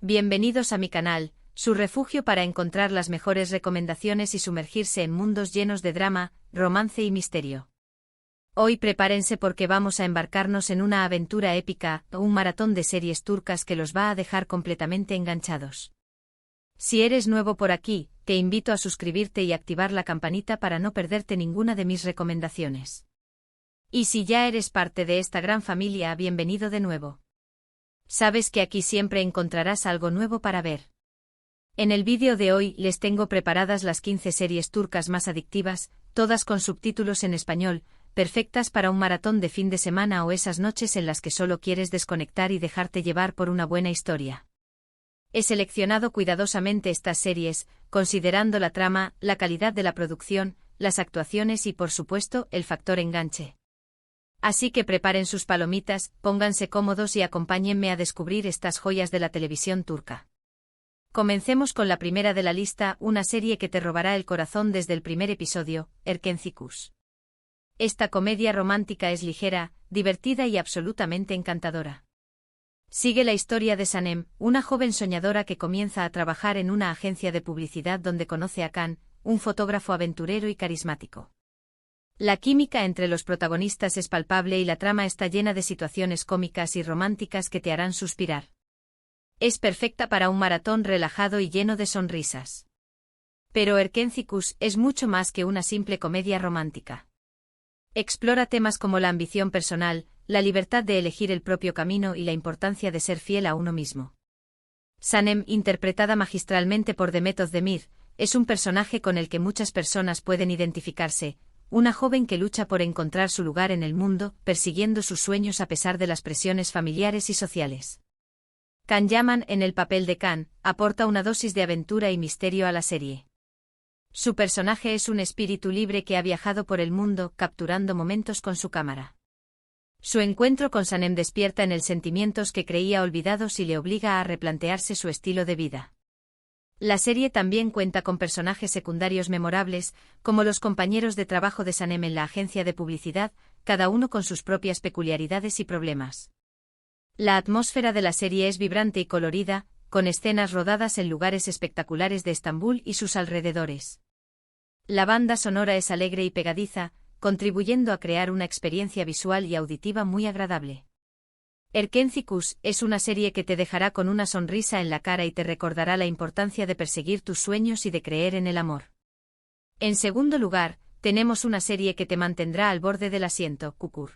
Bienvenidos a mi canal, su refugio para encontrar las mejores recomendaciones y sumergirse en mundos llenos de drama, romance y misterio. Hoy prepárense porque vamos a embarcarnos en una aventura épica, un maratón de series turcas que los va a dejar completamente enganchados. Si eres nuevo por aquí, te invito a suscribirte y activar la campanita para no perderte ninguna de mis recomendaciones. Y si ya eres parte de esta gran familia, bienvenido de nuevo. Sabes que aquí siempre encontrarás algo nuevo para ver. En el vídeo de hoy les tengo preparadas las 15 series turcas más adictivas, todas con subtítulos en español, perfectas para un maratón de fin de semana o esas noches en las que solo quieres desconectar y dejarte llevar por una buena historia. He seleccionado cuidadosamente estas series, considerando la trama, la calidad de la producción, las actuaciones y por supuesto, el factor enganche. Así que preparen sus palomitas, pónganse cómodos y acompáñenme a descubrir estas joyas de la televisión turca. Comencemos con la primera de la lista, una serie que te robará el corazón desde el primer episodio, Erkenci. Esta comedia romántica es ligera, divertida y absolutamente encantadora. Sigue la historia de Sanem, una joven soñadora que comienza a trabajar en una agencia de publicidad donde conoce a Can, un fotógrafo aventurero y carismático. La química entre los protagonistas es palpable y la trama está llena de situaciones cómicas y románticas que te harán suspirar. Es perfecta para un maratón relajado y lleno de sonrisas. Pero Erkenci es mucho más que una simple comedia romántica. Explora temas como la ambición personal, la libertad de elegir el propio camino y la importancia de ser fiel a uno mismo. Sanem, interpretada magistralmente por Demet Özdemir, es un personaje con el que muchas personas pueden identificarse, una joven que lucha por encontrar su lugar en el mundo, persiguiendo sus sueños a pesar de las presiones familiares y sociales. Can Yaman, en el papel de Can, aporta una dosis de aventura y misterio a la serie. Su personaje es un espíritu libre que ha viajado por el mundo, capturando momentos con su cámara. Su encuentro con Sanem despierta en él sentimientos que creía olvidados y le obliga a replantearse su estilo de vida. La serie también cuenta con personajes secundarios memorables, como los compañeros de trabajo de Sanem en la agencia de publicidad, cada uno con sus propias peculiaridades y problemas. La atmósfera de la serie es vibrante y colorida, con escenas rodadas en lugares espectaculares de Estambul y sus alrededores. La banda sonora es alegre y pegadiza, contribuyendo a crear una experiencia visual y auditiva muy agradable. Erkenci es una serie que te dejará con una sonrisa en la cara y te recordará la importancia de perseguir tus sueños y de creer en el amor. En segundo lugar, tenemos una serie que te mantendrá al borde del asiento, Kukur.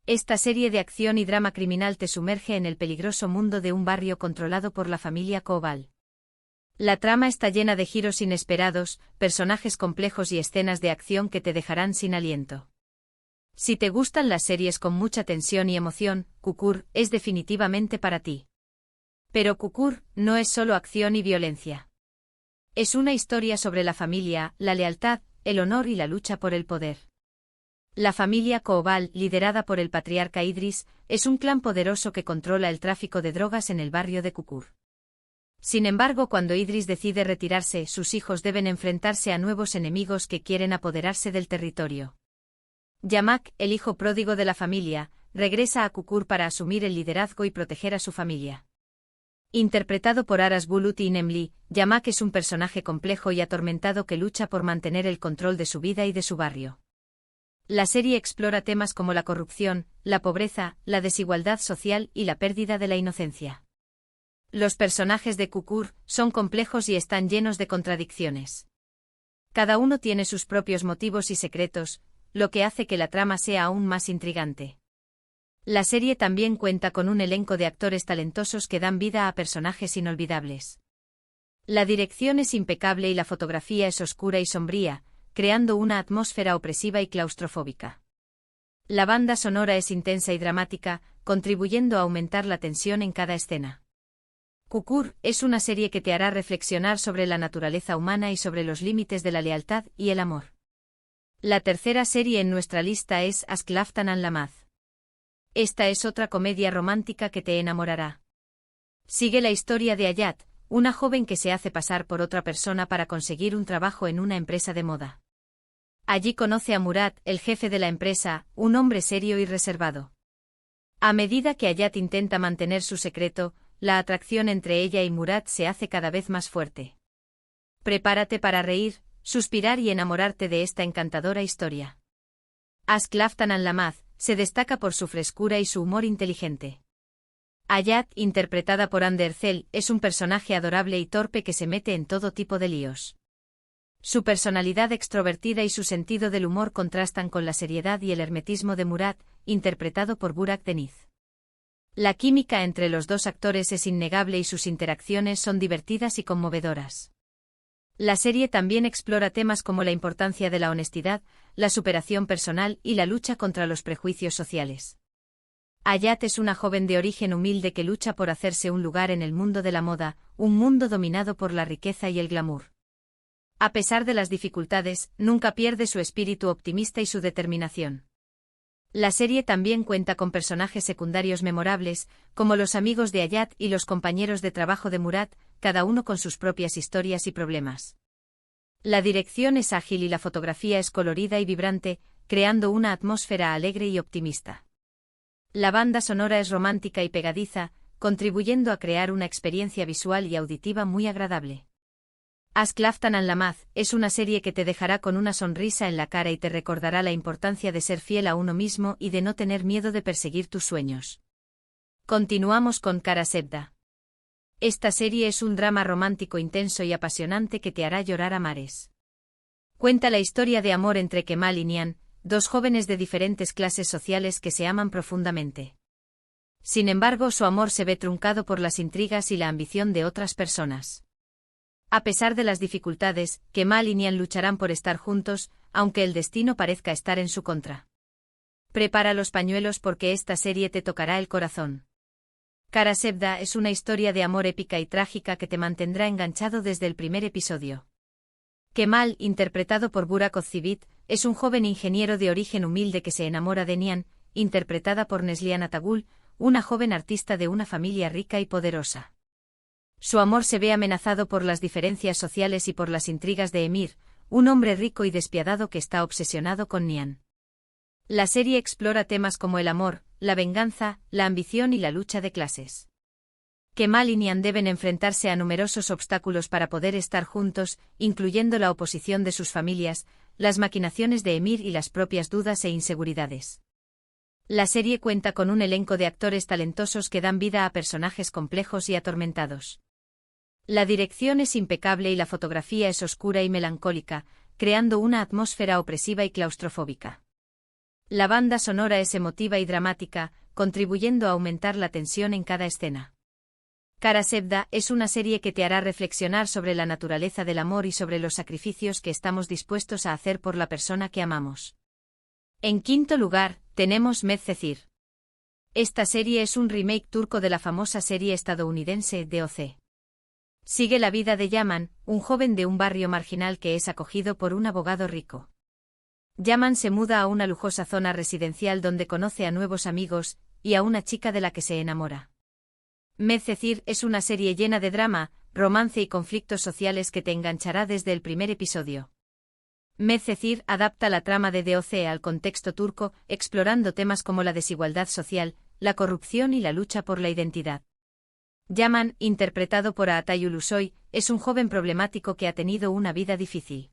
Esta serie de acción y drama criminal te sumerge en el peligroso mundo de un barrio controlado por la familia Koval. La trama está llena de giros inesperados, personajes complejos y escenas de acción que te dejarán sin aliento. Si te gustan las series con mucha tensión y emoción, Kukur es definitivamente para ti. Pero Kukur no es solo acción y violencia. Es una historia sobre la familia, la lealtad, el honor y la lucha por el poder. La familia Koval, liderada por el patriarca Idris, es un clan poderoso que controla el tráfico de drogas en el barrio de Kukur. Sin embargo, cuando Idris decide retirarse, sus hijos deben enfrentarse a nuevos enemigos que quieren apoderarse del territorio. Yamak, el hijo pródigo de la familia, regresa a Kukur para asumir el liderazgo y proteger a su familia. Interpretado por Aras Bulut y Nemli, Yamak es un personaje complejo y atormentado que lucha por mantener el control de su vida y de su barrio. La serie explora temas como la corrupción, la pobreza, la desigualdad social y la pérdida de la inocencia. Los personajes de Kukur son complejos y están llenos de contradicciones. Cada uno tiene sus propios motivos y secretos, lo que hace que la trama sea aún más intrigante. La serie también cuenta con un elenco de actores talentosos que dan vida a personajes inolvidables. La dirección es impecable y la fotografía es oscura y sombría, creando una atmósfera opresiva y claustrofóbica. La banda sonora es intensa y dramática, contribuyendo a aumentar la tensión en cada escena. Kukur es una serie que te hará reflexionar sobre la naturaleza humana y sobre los límites de la lealtad y el amor. La tercera serie en nuestra lista es Aşk Laftan Anlamaz. Esta es otra comedia romántica que te enamorará. Sigue la historia de Hayat, una joven que se hace pasar por otra persona para conseguir un trabajo en una empresa de moda. Allí conoce a Murat, el jefe de la empresa, un hombre serio y reservado. A medida que Hayat intenta mantener su secreto, la atracción entre ella y Murat se hace cada vez más fuerte. Prepárate para reír, suspirar y enamorarte de esta encantadora historia. Aşk Laftan Anlamaz se destaca por su frescura y su humor inteligente. Hayat, interpretada por Hande Erçel, es un personaje adorable y torpe que se mete en todo tipo de líos. Su personalidad extrovertida y su sentido del humor contrastan con la seriedad y el hermetismo de Murat, interpretado por Burak Deniz. La química entre los dos actores es innegable y sus interacciones son divertidas y conmovedoras. La serie también explora temas como la importancia de la honestidad, la superación personal y la lucha contra los prejuicios sociales. Hayat es una joven de origen humilde que lucha por hacerse un lugar en el mundo de la moda, un mundo dominado por la riqueza y el glamour. A pesar de las dificultades, nunca pierde su espíritu optimista y su determinación. La serie también cuenta con personajes secundarios memorables, como los amigos de Hayat y los compañeros de trabajo de Murat, cada uno con sus propias historias y problemas. La dirección es ágil y la fotografía es colorida y vibrante, creando una atmósfera alegre y optimista. La banda sonora es romántica y pegadiza, contribuyendo a crear una experiencia visual y auditiva muy agradable. Aşk Laftan Anlamaz es una serie que te dejará con una sonrisa en la cara y te recordará la importancia de ser fiel a uno mismo y de no tener miedo de perseguir tus sueños. Continuamos con Kara Sevda. Esta serie es un drama romántico intenso y apasionante que te hará llorar a mares. Cuenta la historia de amor entre Kemal y Nihan, dos jóvenes de diferentes clases sociales que se aman profundamente. Sin embargo, su amor se ve truncado por las intrigas y la ambición de otras personas. A pesar de las dificultades, Kemal y Nihan lucharán por estar juntos, aunque el destino parezca estar en su contra. Prepara los pañuelos porque esta serie te tocará el corazón. Kara Sevda es una historia de amor épica y trágica que te mantendrá enganchado desde el primer episodio. Kemal, interpretado por Burak Özçivit, es un joven ingeniero de origen humilde que se enamora de Nihan, interpretada por Neslihan Atagul, una joven artista de una familia rica y poderosa. Su amor se ve amenazado por las diferencias sociales y por las intrigas de Emir, un hombre rico y despiadado que está obsesionado con Nihan. La serie explora temas como el amor, la venganza, la ambición y la lucha de clases. Kemal y Nihan deben enfrentarse a numerosos obstáculos para poder estar juntos, incluyendo la oposición de sus familias, las maquinaciones de Emir y las propias dudas e inseguridades. La serie cuenta con un elenco de actores talentosos que dan vida a personajes complejos y atormentados. La dirección es impecable y la fotografía es oscura y melancólica, creando una atmósfera opresiva y claustrofóbica. La banda sonora es emotiva y dramática, contribuyendo a aumentar la tensión en cada escena. Kara Sevda es una serie que te hará reflexionar sobre la naturaleza del amor y sobre los sacrificios que estamos dispuestos a hacer por la persona que amamos. En quinto lugar, tenemos Medcezir. Esta serie es un remake turco de la famosa serie estadounidense DOC. Sigue la vida de Yaman, un joven de un barrio marginal que es acogido por un abogado rico. Yaman se muda a una lujosa zona residencial donde conoce a nuevos amigos y a una chica de la que se enamora. Medcezir es una serie llena de drama, romance y conflictos sociales que te enganchará desde el primer episodio. Medcezir adapta la trama de DOC al contexto turco, explorando temas como la desigualdad social, la corrupción y la lucha por la identidad. Yaman, interpretado por Atay Ulusoy, es un joven problemático que ha tenido una vida difícil.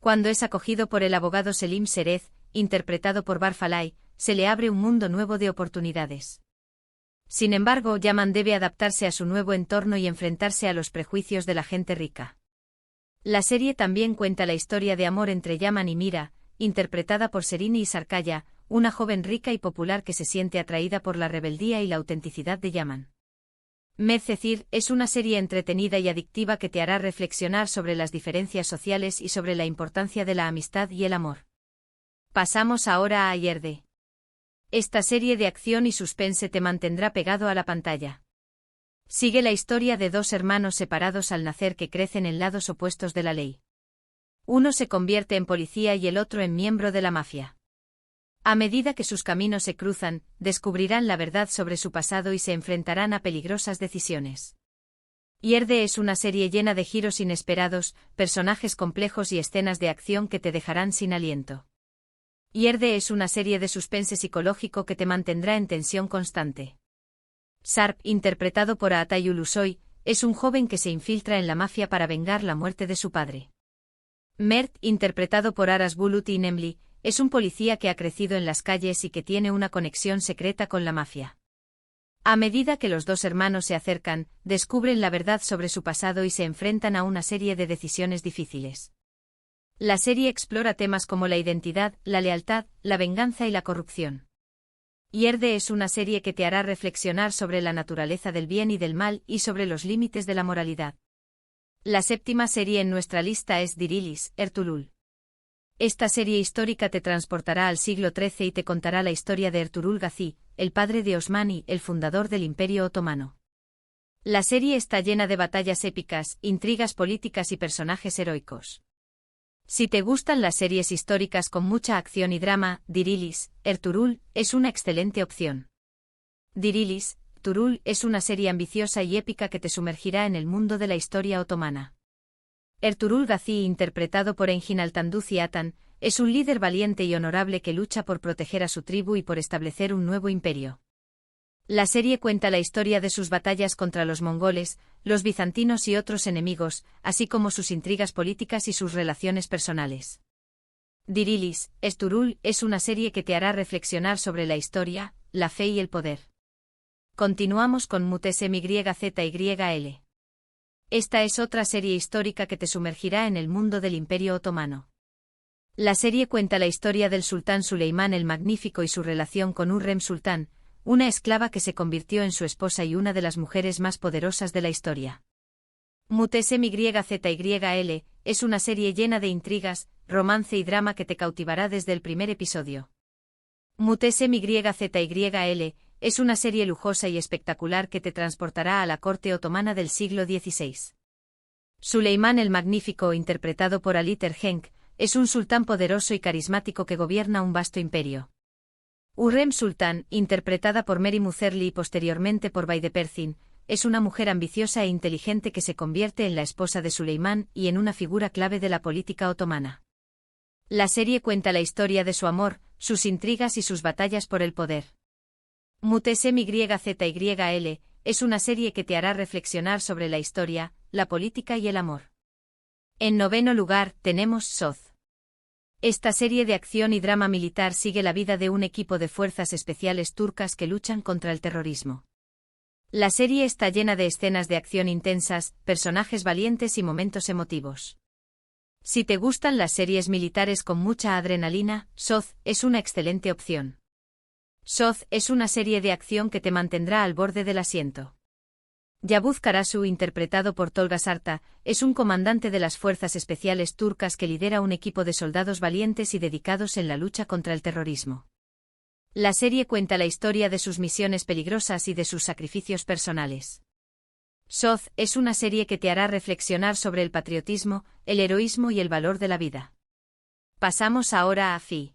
Cuando es acogido por el abogado Selim Serez, interpretado por Barfalay, se le abre un mundo nuevo de oportunidades. Sin embargo, Yaman debe adaptarse a su nuevo entorno y enfrentarse a los prejuicios de la gente rica. La serie también cuenta la historia de amor entre Yaman y Mira, interpretada por Serini Sarkaya, una joven rica y popular que se siente atraída por la rebeldía y la autenticidad de Yaman. Medcezir es una serie entretenida y adictiva que te hará reflexionar sobre las diferencias sociales y sobre la importancia de la amistad y el amor. Pasamos ahora a Yerde. Esta serie de acción y suspense te mantendrá pegado a la pantalla. Sigue la historia de dos hermanos separados al nacer que crecen en lados opuestos de la ley. Uno se convierte en policía y el otro en miembro de la mafia. A medida que sus caminos se cruzan, descubrirán la verdad sobre su pasado y se enfrentarán a peligrosas decisiones. Yerde es una serie llena de giros inesperados, personajes complejos y escenas de acción que te dejarán sin aliento. Yerde es una serie de suspense psicológico que te mantendrá en tensión constante. Sharp, interpretado por Atayu Ulusoy, es un joven que se infiltra en la mafia para vengar la muerte de su padre. Mert, interpretado por Aras Bulut Nemli, es un policía que ha crecido en las calles y que tiene una conexión secreta con la mafia. A medida que los dos hermanos se acercan, descubren la verdad sobre su pasado y se enfrentan a una serie de decisiones difíciles. La serie explora temas como la identidad, la lealtad, la venganza y la corrupción. Yerde es una serie que te hará reflexionar sobre la naturaleza del bien y del mal y sobre los límites de la moralidad. La séptima serie en nuestra lista es Dirilis, Ertuğrul. Esta serie histórica te transportará al siglo XIII y te contará la historia de Ertuğrul Gazi, el padre de Osman y el fundador del Imperio Otomano. La serie está llena de batallas épicas, intrigas políticas y personajes heroicos. Si te gustan las series históricas con mucha acción y drama, Dirilis, Ertuğrul, es una excelente opción. Dirilis, Ertuğrul es una serie ambiciosa y épica que te sumergirá en el mundo de la historia otomana. Ertuğrul Gazi, interpretado por Engin Altanduzi Atan, es un líder valiente y honorable que lucha por proteger a su tribu y por establecer un nuevo imperio. La serie cuenta la historia de sus batallas contra los mongoles, los bizantinos y otros enemigos, así como sus intrigas políticas y sus relaciones personales. Dirilis, Ertuğrul es una serie que te hará reflexionar sobre la historia, la fe y el poder. Continuamos con Mutesem-YZYL. Esta es otra serie histórica que te sumergirá en el mundo del Imperio Otomano. La serie cuenta la historia del sultán Suleimán el Magnífico y su relación con Hürrem Sultán, una esclava que se convirtió en su esposa y una de las mujeres más poderosas de la historia. Mutesem-YZYL es una serie llena de intrigas, romance y drama que te cautivará desde el primer episodio. Mutesem-YZYL es una serie lujosa y espectacular que te transportará a la corte otomana del siglo XVI. Suleimán el Magnífico, interpretado por Ali Tergenk, es un sultán poderoso y carismático que gobierna un vasto imperio. Hürrem Sultán, interpretada por Mary Muzerli y posteriormente por Baideperzin, es una mujer ambiciosa e inteligente que se convierte en la esposa de Suleimán y en una figura clave de la política otomana. La serie cuenta la historia de su amor, sus intrigas y sus batallas por el poder. Mutesem-YZYL es una serie que te hará reflexionar sobre la historia, la política y el amor. En noveno lugar, tenemos Soz. Esta serie de acción y drama militar sigue la vida de un equipo de fuerzas especiales turcas que luchan contra el terrorismo. La serie está llena de escenas de acción intensas, personajes valientes y momentos emotivos. Si te gustan las series militares con mucha adrenalina, Soz es una excelente opción. Soz es una serie de acción que te mantendrá al borde del asiento. Yavuz Karasu, interpretado por Tolga Sarta, es un comandante de las fuerzas especiales turcas que lidera un equipo de soldados valientes y dedicados en la lucha contra el terrorismo. La serie cuenta la historia de sus misiones peligrosas y de sus sacrificios personales. Soz es una serie que te hará reflexionar sobre el patriotismo, el heroísmo y el valor de la vida. Pasamos ahora a Fi.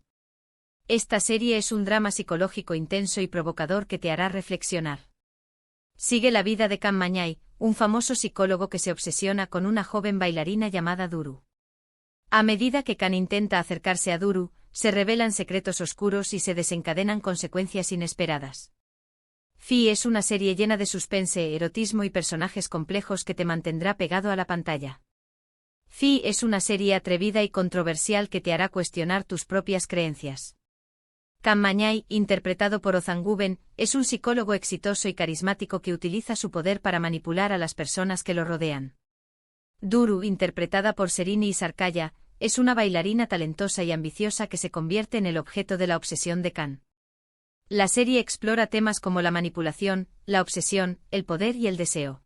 Esta serie es un drama psicológico intenso y provocador que te hará reflexionar. Sigue la vida de Can Mañay, un famoso psicólogo que se obsesiona con una joven bailarina llamada Duru. A medida que Can intenta acercarse a Duru, se revelan secretos oscuros y se desencadenan consecuencias inesperadas. Fi es una serie llena de suspense, erotismo y personajes complejos que te mantendrá pegado a la pantalla. Fi es una serie atrevida y controversial que te hará cuestionar tus propias creencias. Can Mañay, interpretado por Ozan Guven, es un psicólogo exitoso y carismático que utiliza su poder para manipular a las personas que lo rodean. Duru, interpretada por Serini Isarkaya, es una bailarina talentosa y ambiciosa que se convierte en el objeto de la obsesión de Can. La serie explora temas como la manipulación, la obsesión, el poder y el deseo.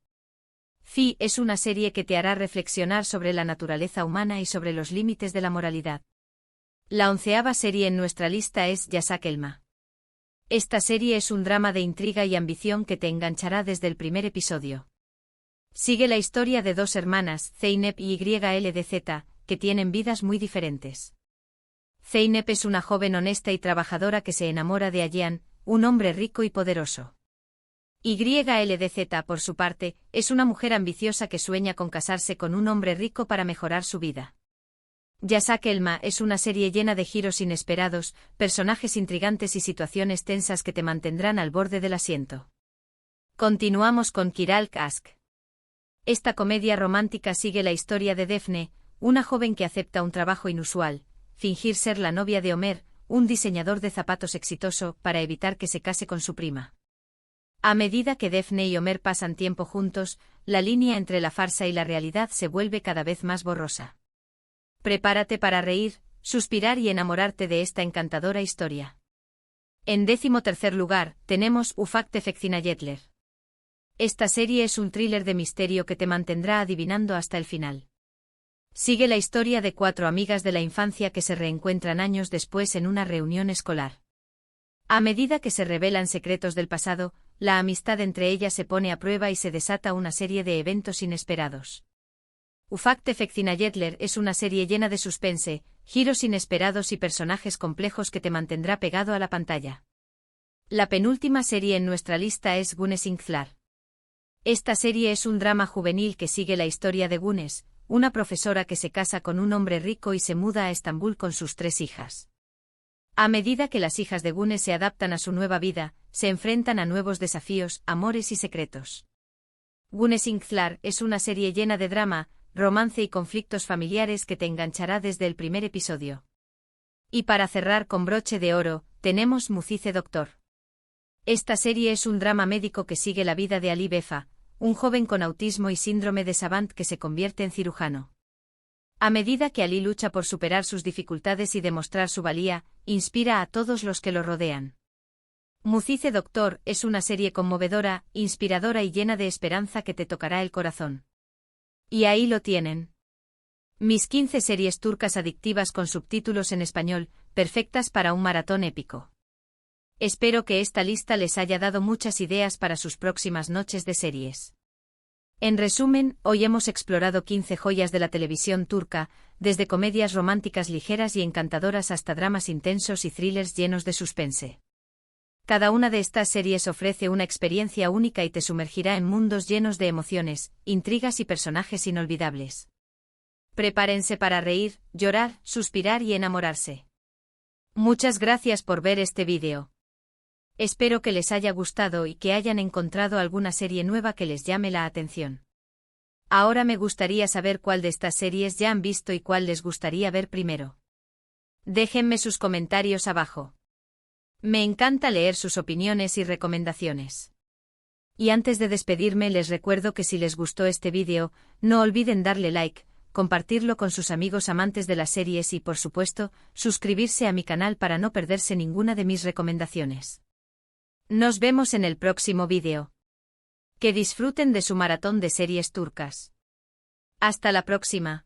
Fi es una serie que te hará reflexionar sobre la naturaleza humana y sobre los límites de la moralidad. La 11ª serie en nuestra lista es Yasak Elma. Esta serie es un drama de intriga y ambición que te enganchará desde el primer episodio. Sigue la historia de dos hermanas, Zeynep y YLDZ, que tienen vidas muy diferentes. Zeynep es una joven honesta y trabajadora que se enamora de Ayean, un hombre rico y poderoso. YLDZ, por su parte, es una mujer ambiciosa que sueña con casarse con un hombre rico para mejorar su vida. Yasak Elma es una serie llena de giros inesperados, personajes intrigantes y situaciones tensas que te mantendrán al borde del asiento. Continuamos con Kiralk Ask. Esta comedia romántica sigue la historia de Daphne, una joven que acepta un trabajo inusual, fingir ser la novia de Homer, un diseñador de zapatos exitoso, para evitar que se case con su prima. A medida que Daphne y Homer pasan tiempo juntos, la línea entre la farsa y la realidad se vuelve cada vez más borrosa. Prepárate para reír, suspirar y enamorarte de esta encantadora historia. En 13º lugar, tenemos Ufak Tefekcinayetler. Esta serie es un thriller de misterio que te mantendrá adivinando hasta el final. Sigue la historia de 4 amigas de la infancia que se reencuentran años después en una reunión escolar. A medida que se revelan secretos del pasado, la amistad entre ellas se pone a prueba y se desata una serie de eventos inesperados. Ufak Tefekcinayetler es una serie llena de suspense, giros inesperados y personajes complejos que te mantendrá pegado a la pantalla. La penúltima serie en nuestra lista es Güneş İnkler. Esta serie es un drama juvenil que sigue la historia de Güneş, una profesora que se casa con un hombre rico y se muda a Estambul con sus 3 hijas. A medida que las hijas de Güneş se adaptan a su nueva vida, se enfrentan a nuevos desafíos, amores y secretos. Güneş İnkler es una serie llena de drama, romance y conflictos familiares que te enganchará desde el primer episodio. Y para cerrar con broche de oro, tenemos Mucize Doctor. Esta serie es un drama médico que sigue la vida de Ali Befa, un joven con autismo y síndrome de Savant que se convierte en cirujano. A medida que Ali lucha por superar sus dificultades y demostrar su valía, inspira a todos los que lo rodean. Mucize Doctor es una serie conmovedora, inspiradora y llena de esperanza que te tocará el corazón. Y ahí lo tienen. Mis 15 series turcas adictivas con subtítulos en español, perfectas para un maratón épico. Espero que esta lista les haya dado muchas ideas para sus próximas noches de series. En resumen, hoy hemos explorado 15 joyas de la televisión turca, desde comedias románticas ligeras y encantadoras hasta dramas intensos y thrillers llenos de suspense. Cada una de estas series ofrece una experiencia única y te sumergirá en mundos llenos de emociones, intrigas y personajes inolvidables. Prepárense para reír, llorar, suspirar y enamorarse. Muchas gracias por ver este vídeo. Espero que les haya gustado y que hayan encontrado alguna serie nueva que les llame la atención. Ahora me gustaría saber cuál de estas series ya han visto y cuál les gustaría ver primero. Déjenme sus comentarios abajo. Me encanta leer sus opiniones y recomendaciones. Y antes de despedirme les recuerdo que si les gustó este vídeo, no olviden darle like, compartirlo con sus amigos amantes de las series y por supuesto, suscribirse a mi canal para no perderse ninguna de mis recomendaciones. Nos vemos en el próximo vídeo. Que disfruten de su maratón de series turcas. Hasta la próxima.